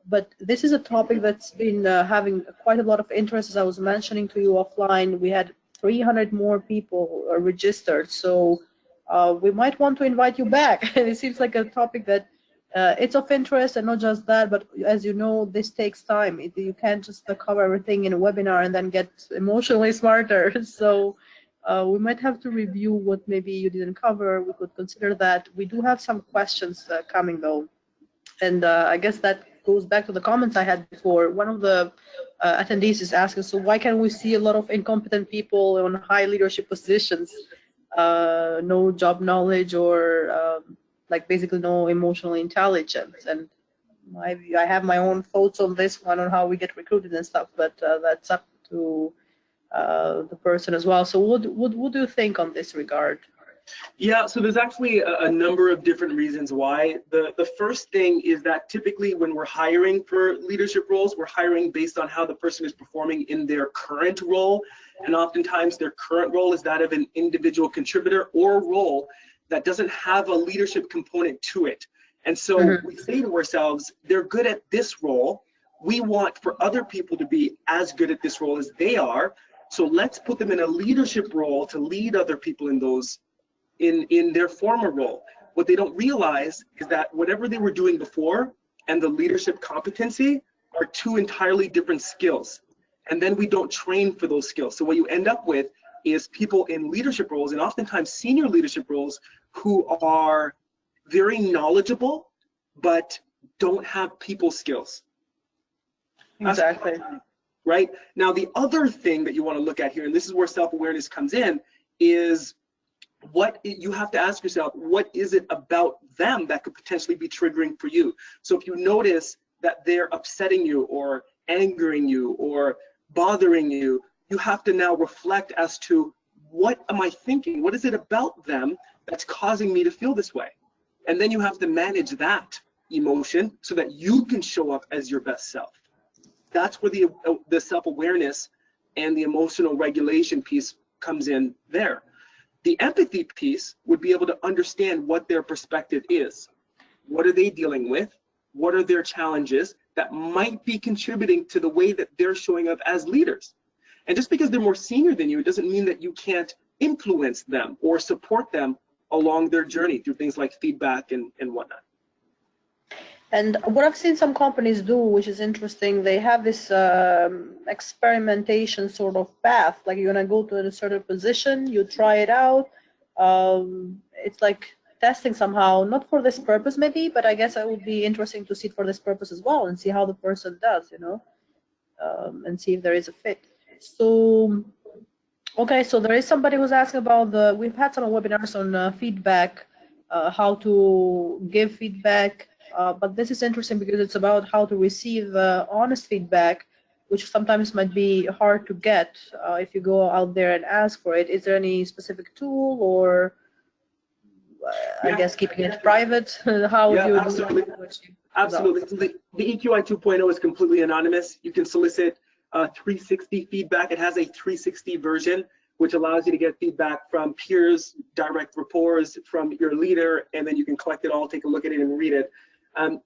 But this is a topic that's been having quite a lot of interest. As I was mentioning to you offline, we had 300 more people registered. So we might want to invite you back. It seems like a topic that it's of interest, and not just that, but as you know, this takes time. You can't just cover everything in a webinar and then get emotionally smarter. So we might have to review what maybe you didn't cover. We could consider that. We do have some questions coming though. And I guess that goes back to the comments I had before. One of the attendees is asking, so why can we see a lot of incompetent people on high leadership positions, no job knowledge, or like basically no emotional intelligence? And I have my own thoughts on this one, on how we get recruited and stuff, but that's up to the person as well. So what do you think on this regard? Yeah, so there's actually a number of different reasons why. The first thing is that typically when we're hiring for leadership roles, we're hiring based on how the person is performing in their current role. And oftentimes their current role is that of an individual contributor or a role that doesn't have a leadership component to it. And so we say to ourselves, they're good at this role. We want for other people to be as good at this role as they are. So let's put them in a leadership role to lead other people in those in their former role. What they don't realize is that whatever they were doing before and the leadership competency are two entirely different skills. And then we don't train for those skills. So what you end up with is people in leadership roles, and oftentimes senior leadership roles, who are very knowledgeable, but don't have people skills. Exactly. right? Now, the other thing that you want to look at here, and this is where self-awareness comes in, is you have to ask yourself, what is it about them that could potentially be triggering for you? So if you notice that they're upsetting you or angering you or bothering you, you have to now reflect as to, what am I thinking? What is it about them that's causing me to feel this way? And then you have to manage that emotion so that you can show up as your best self. That's where the self-awareness and the emotional regulation piece comes in there. The empathy piece would be able to understand what their perspective is. What are they dealing with? What are their challenges that might be contributing to the way that they're showing up as leaders? And just because they're more senior than you, it doesn't mean that you can't influence them or support them along their journey through things like feedback and whatnot. And what I've seen some companies do, which is interesting, they have this experimentation sort of path. Like you're gonna go to a certain position, you try it out. It's like testing somehow, not for this purpose maybe, but I guess it would be interesting to see it for this purpose as well and see how the person does, you know, and see if there is a fit. So, okay, so there is somebody who's asking about we've had some webinars on feedback, how to give feedback. But this is interesting because it's about how to receive honest feedback, which sometimes might be hard to get if you go out there and ask for it. Is there any specific tool, or I guess keeping it private? How would you absolutely. do it? Absolutely. So the EQI 2.0 is completely anonymous. You can solicit 360 feedback. It has a 360 version, which allows you to get feedback from peers, direct reports, from your leader, and then you can collect it all, take a look at it, and read it.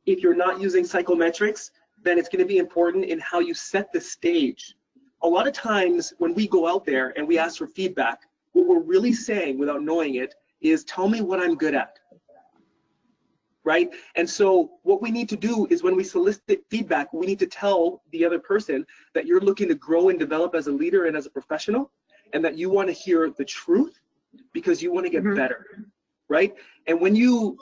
If you're not using psychometrics, then it's going to be important in how you set the stage. A lot of times when we go out there and we ask for feedback, what we're really saying without knowing it is, tell me what I'm good at, right? And so what we need to do is when we solicit feedback, we need to tell the other person that you're looking to grow and develop as a leader and as a professional, and that you want to hear the truth because you want to get better, right? And when you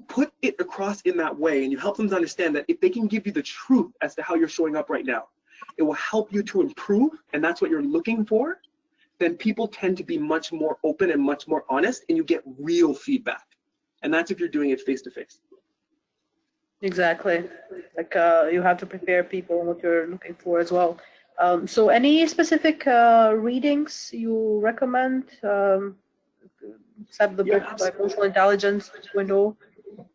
put it across in that way and you help them to understand that if they can give you the truth as to how you're showing up right now, it will help you to improve, and that's what you're looking for, then people tend to be much more open and much more honest, and you get real feedback. And that's if you're doing it face to face. Exactly. Like you have to prepare people on what you're looking for as well. So any specific readings you recommend? Except the book by Emotional Intelligence 2.0?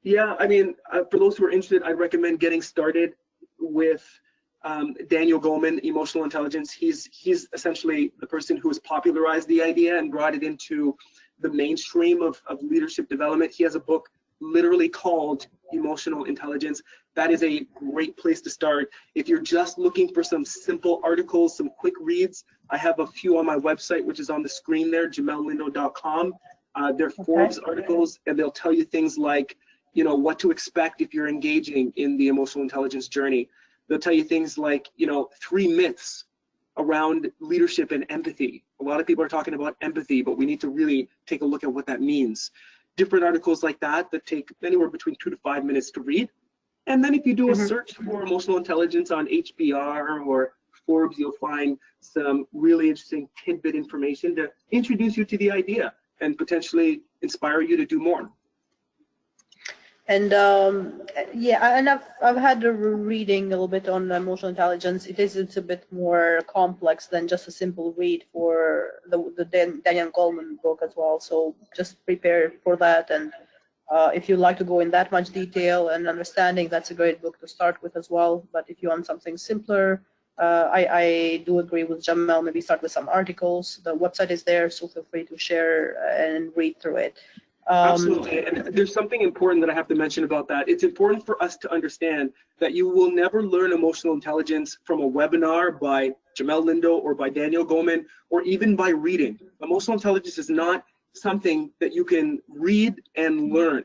Yeah, I mean, for those who are interested, I recommend getting started with Daniel Goleman, Emotional Intelligence. He's essentially the person who has popularized the idea and brought it into the mainstream of leadership development. He has a book literally called Emotional Intelligence. That is a great place to start. If you're just looking for some simple articles, some quick reads, I have a few on my website, which is on the screen there, jamellelindo.com. They're Forbes articles, and they'll tell you things like, you know, what to expect if you're engaging in the emotional intelligence journey. They'll tell you things like, you know, 3 myths around leadership and empathy. A lot of people are talking about empathy, but we need to really take a look at what that means. Different articles like that take anywhere between 2 to 5 minutes to read. And then if you do a search for emotional intelligence on HBR or Forbes, you'll find some really interesting tidbit information to introduce you to the idea and potentially inspire you to do more. And yeah, and I've had a reading a little bit on emotional intelligence. It's a bit more complex than just a simple read for the Daniel Goleman book as well. So just prepare for that. And if you like to go in that much detail and understanding, that's a great book to start with as well. But if you want something simpler, I do agree with Jamelle. Maybe start with some articles. The website is there, so feel free to share and read through it. Absolutely, and there's something important that I have to mention about that. It's important for us to understand that you will never learn emotional intelligence from a webinar by Jamelle Lindo or by Daniel Goleman, or even by reading. Emotional intelligence is not something that you can read and learn.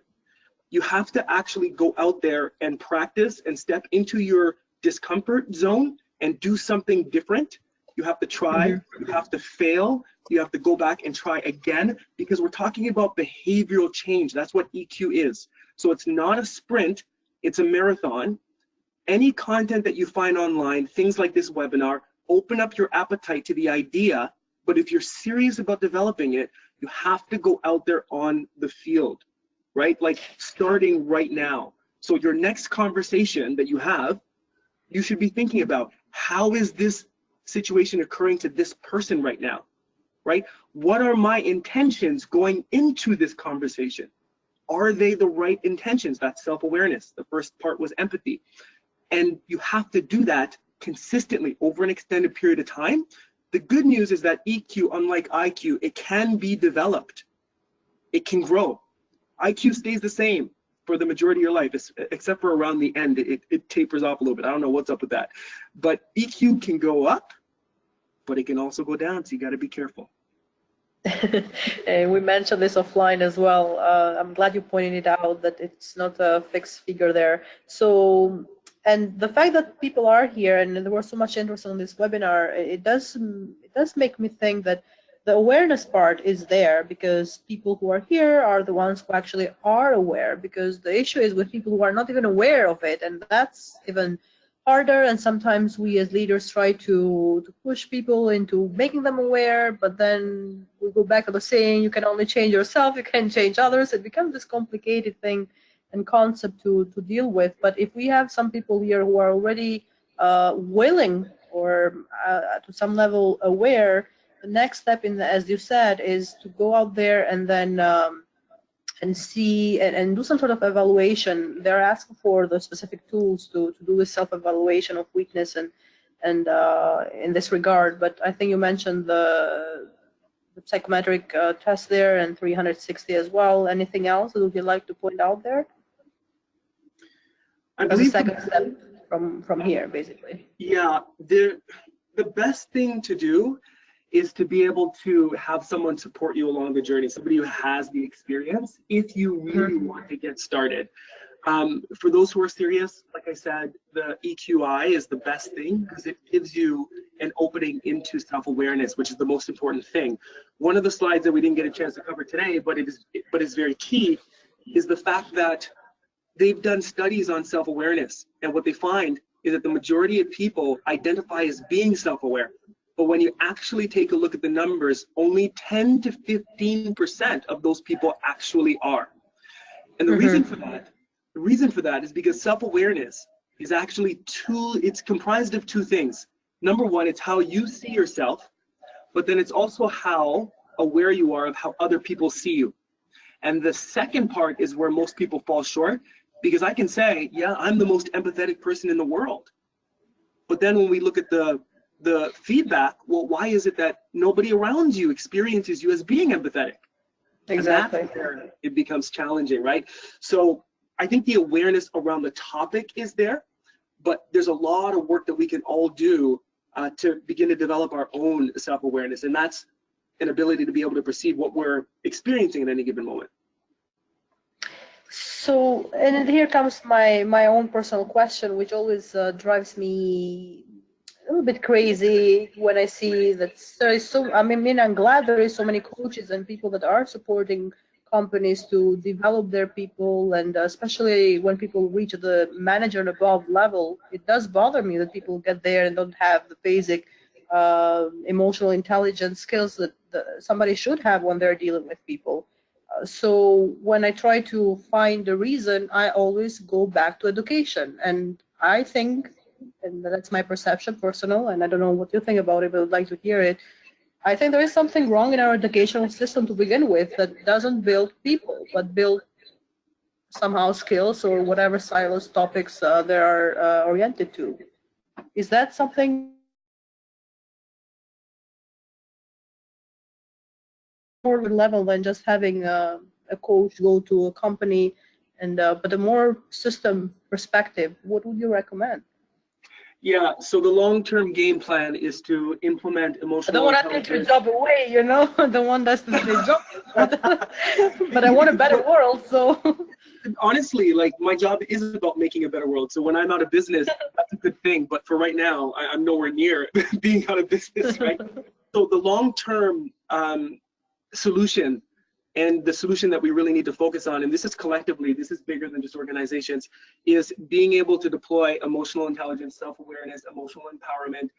You have to actually go out there and practice and step into your discomfort zone and do something different. You have to try, you have to fail, you have to go back and try again, because we're talking about behavioral change. That's what EQ is. So it's not a sprint, it's a marathon. Any content that you find online, things like this webinar, open up your appetite to the idea. But if you're serious about developing it, you have to go out there on the field, right? Like starting right now. So your next conversation that you have, you should be thinking about, how is this situation occurring to this person right now, right? What are my intentions going into this conversation? Are they the right intentions? That's self-awareness. The first part was empathy. And you have to do that consistently over an extended period of time. The good news is that EQ, unlike IQ, it can be developed. It can grow. IQ stays the same for the majority of your life, except for around the end. It tapers off a little bit. I don't know what's up with that. But EQ can go up, but it can also go down, so you got to be careful. And we mentioned this offline as well. I'm glad you pointed it out that it's not a fixed figure there. So, and the fact that people are here and there was so much interest on this webinar, it does make me think that the awareness part is there, because people who are here are the ones who actually are aware, because the issue is with people who are not even aware of it, and that's even harder. And sometimes we as leaders try to push people into making them aware, but then we go back to the saying, you can only change yourself, you can't change others. It becomes this complicated thing and concept to deal with. But if we have some people here who are already willing or to some level aware, the next step in as you said, is to go out there and then and see and do some sort of evaluation. They're asking for the specific tools to do this self-evaluation of weakness and in this regard. But I think you mentioned the psychometric test there and 360 as well. Anything else that would you like to point out there? As a second step from here, basically. Yeah, the best thing to do is to be able to have someone support you along the journey, somebody who has the experience, if you really want to get started. For those who are serious, like I said, the EQI is the best thing because it gives you an opening into self-awareness, which is the most important thing. One of the slides that we didn't get a chance to cover today, but is very key, is the fact that they've done studies on self-awareness, and what they find is that the majority of people identify as being self-aware. But when you actually take a look at the numbers, only 10 to 15% of those people actually are. And the reason for that is because self-awareness is actually it's comprised of two things. Number one, it's how you see yourself, but then it's also how aware you are of how other people see you. And the second part is where most people fall short, because I can say, yeah, I'm the most empathetic person in the world. But then when we look at the feedback, well, why is it that nobody around you experiences you as being empathetic? Exactly. And that's where it becomes challenging, right? So I think the awareness around the topic is there, but there's a lot of work that we can all do to begin to develop our own self-awareness, and that's an ability to be able to perceive what we're experiencing at any given moment. So, and here comes my own personal question, which always drives me a little bit crazy when I see that there is so, I mean, I'm glad there is so many coaches and people that are supporting companies to develop their people, and especially when people reach the manager and above level, it does bother me that people get there and don't have the basic emotional intelligence skills that somebody should have when they're dealing with people. So when I try to find the reason, I always go back to education. And I think, and that's my perception, personal, and I don't know what you think about it, but I would like to hear it. I think there is something wrong in our educational system to begin with that doesn't build people, but build somehow skills or whatever silos topics they are oriented to. Is that something more level than just having a coach go to a company, and but a more system perspective? What would you recommend? Yeah, so the long-term game plan is to implement emotional I don't want to take your job away, you know, the one that's the job, but I want a better world, so. Honestly, like, my job is about making a better world. So when I'm out of business, that's a good thing. But for right now, I'm nowhere near being out of business, right? So the long-term solution And the solution that we really need to focus on, and this is collectively, this is bigger than just organizations, is being able to deploy emotional intelligence, self-awareness, emotional empowerment,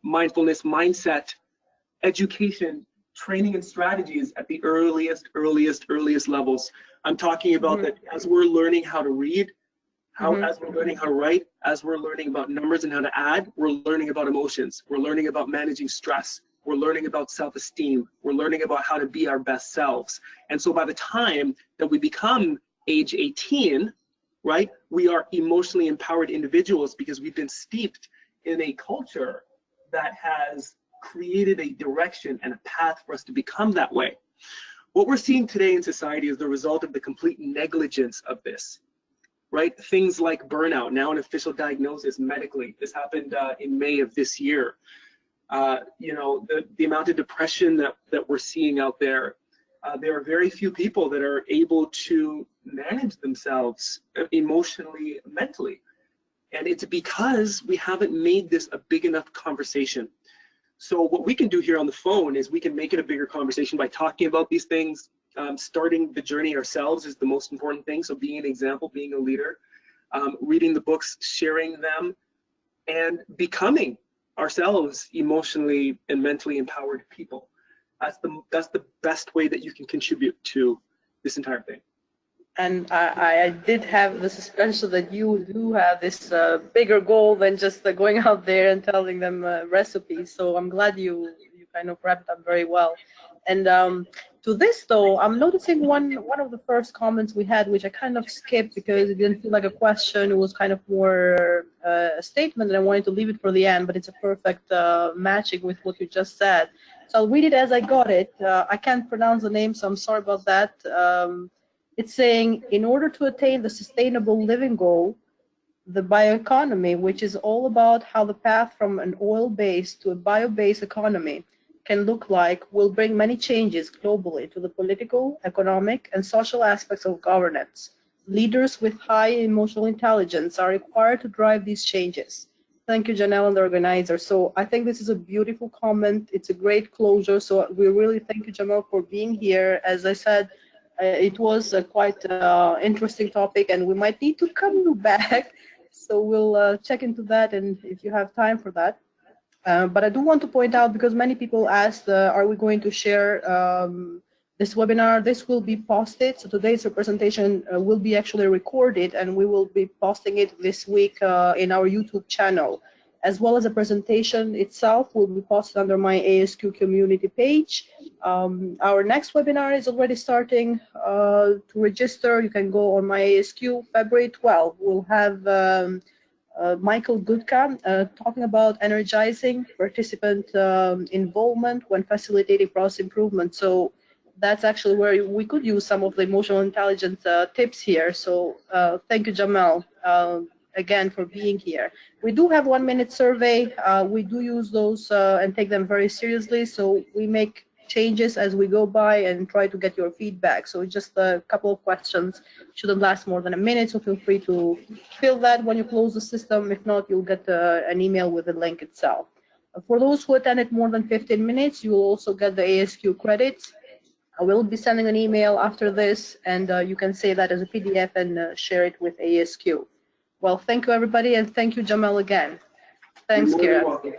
mindfulness, mindset, education, training and strategies at the earliest levels. I'm talking about that as we're learning how to read, as we're learning how to write, as we're learning about numbers and how to add, we're learning about emotions. We're learning about managing stress. We're learning about self-esteem. We're learning about how to be our best selves. And so by the time that we become age 18, right, we are emotionally empowered individuals because we've been steeped in a culture that has created a direction and a path for us to become that way. What we're seeing today in society is the result of the complete negligence of this, right? Things like burnout, now an official diagnosis medically. This happened in May of this year. You know, the amount of depression that we're seeing out there, there are very few people that are able to manage themselves emotionally, mentally. And it's because we haven't made this a big enough conversation. So what we can do here on the phone is we can make it a bigger conversation by talking about these things. Starting the journey ourselves is the most important thing. So being an example, being a leader, reading the books, sharing them, and becoming ourselves emotionally and mentally empowered people. That's the best way that you can contribute to this entire thing. And I did have the suspension that you do have this bigger goal than just going out there and telling them recipes. So I'm glad you kind of wrapped up very well. And to this though, I'm noticing one of the first comments we had, which I kind of skipped because it didn't feel like a question. It was kind of more a statement, and I wanted to leave it for the end. But it's a perfect matching with what you just said. So I'll read it as I got it. I can't pronounce the name, so I'm sorry about that. It's saying, in order to attain the sustainable living goal, the bioeconomy, which is all about how the path from an oil-based to a bio-based economy can look like, will bring many changes globally to the political, economic, and social aspects of governance. Leaders with high emotional intelligence are required to drive these changes. Thank you, Janelle and the organizer. So I think this is a beautiful comment. It's a great closure. So we really thank you, Jamelle, for being here. As I said, it was a quite interesting topic, and we might need to come back. So we'll check into that, and if you have time for that. But I do want to point out, because many people asked, are we going to share this webinar? This will be posted. So today's presentation will be actually recorded, and we will be posting it this week in our YouTube channel, as well as the presentation itself will be posted under my ASQ community page. Our next webinar is already starting. To register, you can go on my ASQ. February 12th, we'll have Michael Gutka talking about energizing participant involvement when facilitating process improvement. So that's actually where we could use some of the emotional intelligence tips here. So thank you, Jamelle, again, for being here. We do have 1-minute survey. We do use those and take them very seriously. So we make changes as we go by and try to get your feedback. So just a couple of questions, shouldn't last more than a minute. So feel free to fill that when you close the system. If not, you'll get an email with the link itself. For those who attended more than 15 minutes, you will also get the ASQ credits. I will be sending an email after this, and you can save that as a PDF and share it with ASQ. Well, thank you, everybody, and thank you, Jamelle, again. Thanks, Kira.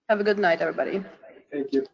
Have a good night, everybody. Thank you.